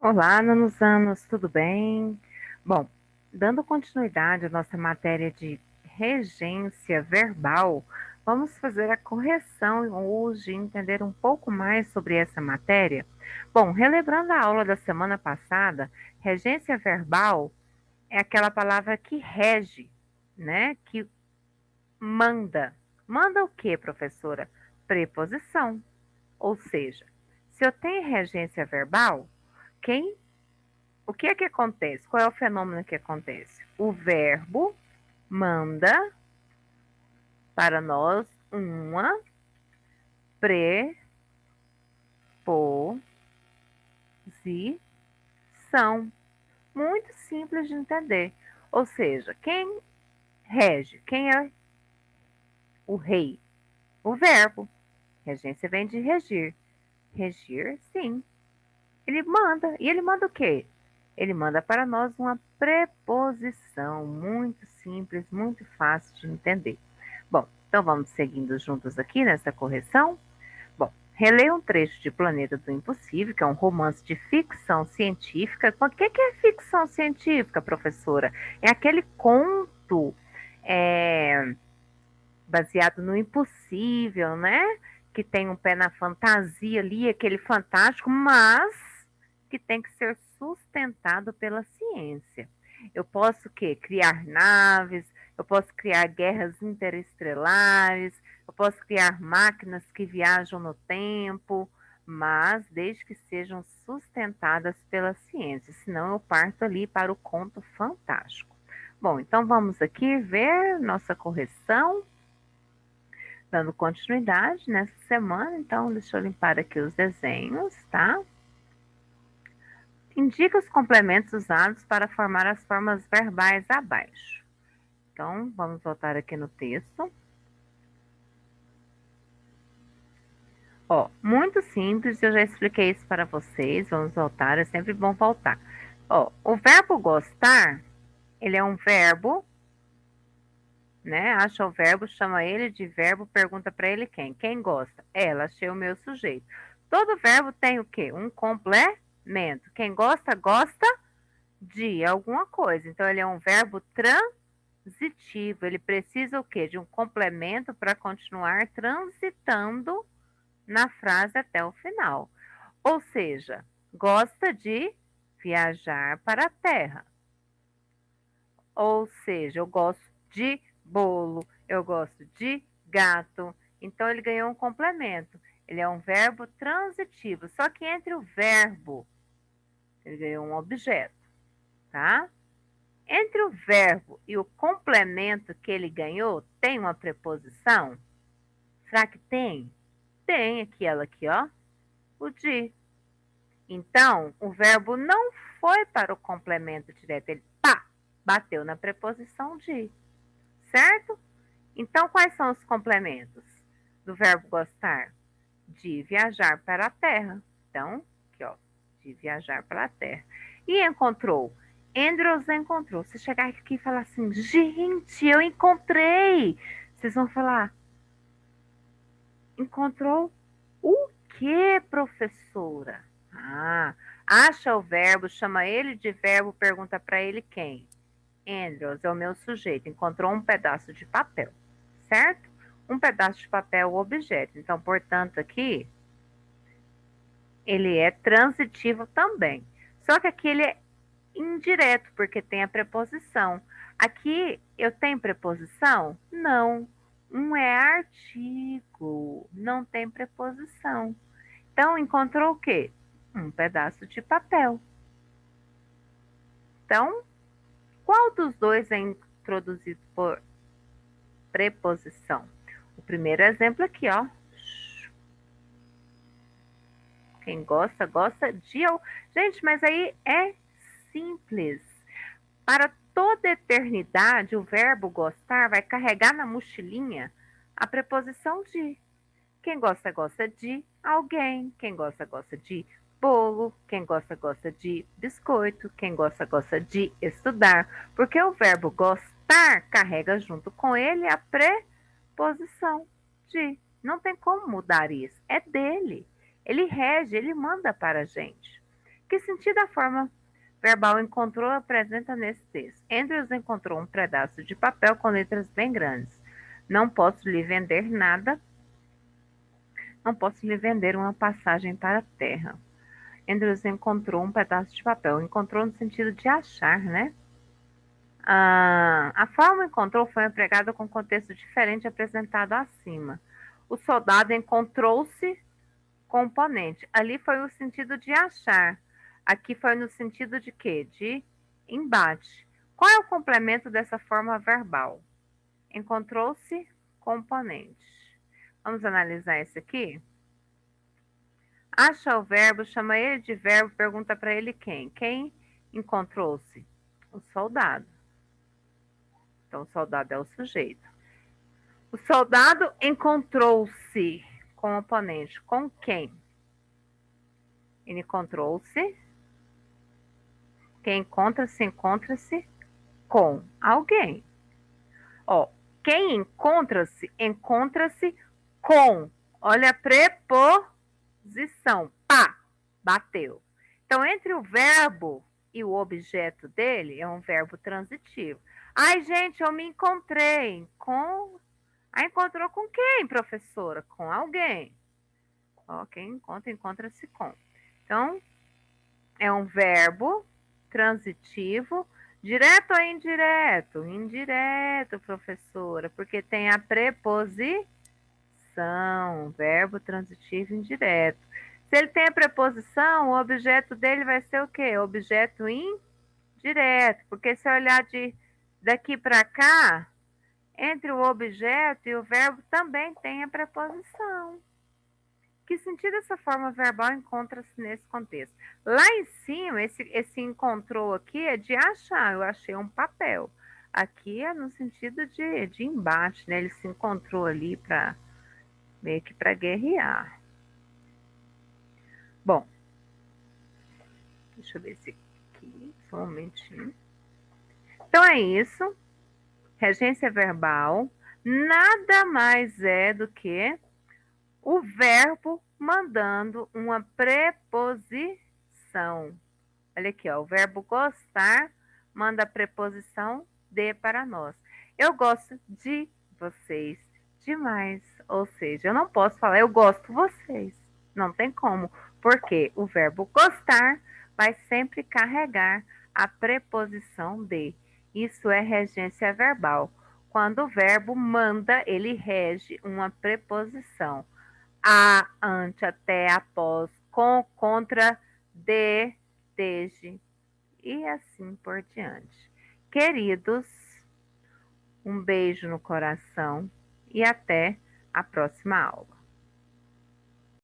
Olá, nanos anos, tudo bem? Bom, dando continuidade à nossa matéria de regência verbal, vamos fazer a correção hoje e entender um pouco mais sobre essa matéria. Bom, relembrando a aula da semana passada, regência verbal é aquela palavra que rege, né? Que manda. Manda o quê, professora? Preposição. Ou seja, se eu tenho regência verbal, quem o que é que acontece? Qual é o fenômeno que acontece? O verbo manda para nós uma preposição. Muito simples de entender. Ou seja, quem rege? Quem é o rei? O verbo. Regência vem de regir. Regir, sim. Ele manda. E ele manda o quê? Ele manda para nós uma preposição. Muito simples, muito fácil de entender. Bom, então vamos seguindo juntos aqui nessa correção. Bom, releia um trecho de Planeta do Impossível, que é um romance de ficção científica. O que é ficção científica, professora? É aquele conto é, baseado no impossível, né? Que tem um pé na fantasia ali, aquele fantástico, mas que tem que ser sustentado pela ciência. Eu posso o quê? Criar naves, eu posso criar guerras interestelares, eu posso criar máquinas que viajam no tempo, mas desde que sejam sustentadas pela ciência, senão eu parto ali para o conto fantástico. Bom, então vamos aqui ver nossa correção, dando continuidade nessa semana. Então, deixa eu limpar aqui os desenhos, tá? Indica os complementos usados para formar as formas verbais abaixo. Então, vamos voltar aqui no texto. Ó, muito simples, eu já expliquei isso para vocês. Vamos voltar, é sempre bom voltar. Ó, o verbo gostar, ele é um verbo, né? Acha o verbo, chama ele de verbo, pergunta para ele quem? Quem gosta? Ela, achei o meu sujeito. Todo verbo tem o quê? Um complemento. Quem gosta, gosta de alguma coisa. Então, ele é um verbo transitivo. Ele precisa o quê? De um complemento para continuar transitando na frase até o final. Ou seja, gosta de viajar para a Terra. Ou seja, eu gosto de bolo, eu gosto de gato. Então, ele ganhou um complemento. Ele é um verbo transitivo. Só que entre o verbo, ele ganhou um objeto, tá? Entre o verbo e o complemento que ele ganhou, tem uma preposição? Será que tem? Tem aquela aqui, ó, o de. Então, o verbo não foi para o complemento direto, ele pá, bateu na preposição de, certo? Então, quais são os complementos do verbo gostar? De viajar para a terra. Então, aqui, ó, de viajar para a terra. E encontrou. Andrews encontrou. Se chegar aqui e falar assim, gente, eu encontrei. Vocês vão falar, encontrou o que, professora? Ah, acha o verbo, chama ele de verbo, pergunta para ele quem? Andrews é o meu sujeito. Encontrou um pedaço de papel, certo? Um pedaço de papel, o objeto. Então, portanto, aqui ele é transitivo também. Só que aqui ele é indireto, porque tem a preposição. Aqui eu tenho preposição? Não. Um é artigo, não tem preposição. Então, encontrou o quê? Um pedaço de papel. Então, qual dos dois é introduzido por preposição? O primeiro exemplo aqui, ó. Quem gosta, gosta de. Gente, mas aí é simples. Para toda eternidade, o verbo gostar vai carregar na mochilinha a preposição de. Quem gosta, gosta de alguém. Quem gosta, gosta de bolo. Quem gosta, gosta de biscoito. Quem gosta, gosta de estudar. Porque o verbo gostar carrega junto com ele a preposição de. Não tem como mudar isso. É dele. Ele rege, ele manda para a gente. Que sentido a forma verbal encontrou apresenta nesse texto? Entre os encontrou um pedaço de papel com letras bem grandes. Não posso lhe vender nada. Não posso lhe vender uma passagem para a terra. Entre os encontrou um pedaço de papel. Encontrou no sentido de achar, né? A forma encontrou foi empregada com contexto diferente apresentado acima. O soldado encontrou-se com o oponente. Ali foi o sentido de achar. Aqui foi no sentido de quê? De embate. Qual é o complemento dessa forma verbal? Encontrou-se com o oponente. Vamos analisar esse aqui? Acha o verbo, chama ele de verbo, pergunta para ele quem. Quem encontrou-se? O soldado. Então, o soldado é o sujeito. O soldado encontrou-se com o oponente. Com quem? Ele encontrou-se. Quem encontra-se com alguém. Ó, quem encontra-se, encontra-se com. Olha a preposição. Pá, bateu. Então, entre o verbo e o objeto dele, é um verbo transitivo. Ai, gente, eu me encontrei com. Ah, encontrou com quem, professora? Com alguém. Ó, quem encontra, encontra-se com. Então, é um verbo transitivo, direto ou indireto? Indireto, professora, porque tem a preposição, verbo transitivo indireto. Se ele tem a preposição, o objeto dele vai ser o quê? Objeto indireto, porque se eu olhar daqui para cá, entre o objeto e o verbo também tem a preposição. Que sentido essa forma verbal encontra-se nesse contexto? Lá em cima, esse encontrou aqui é de achar, eu achei um papel. Aqui é no sentido de embate, né? Ele se encontrou ali para meio que para guerrear. Bom, deixa eu ver se aqui, só um momentinho. Então é isso. Regência verbal nada mais é do que o verbo mandando uma preposição. Olha aqui, ó, o verbo gostar manda a preposição de para nós. Eu gosto de vocês demais. Ou seja, eu não posso falar eu gosto de vocês. Não tem como, porque o verbo gostar vai sempre carregar a preposição de. Isso é regência verbal. Quando o verbo manda, ele rege uma preposição. A, ante, até, após, com, contra, de, desde e assim por diante. Queridos, um beijo no coração e até a próxima aula.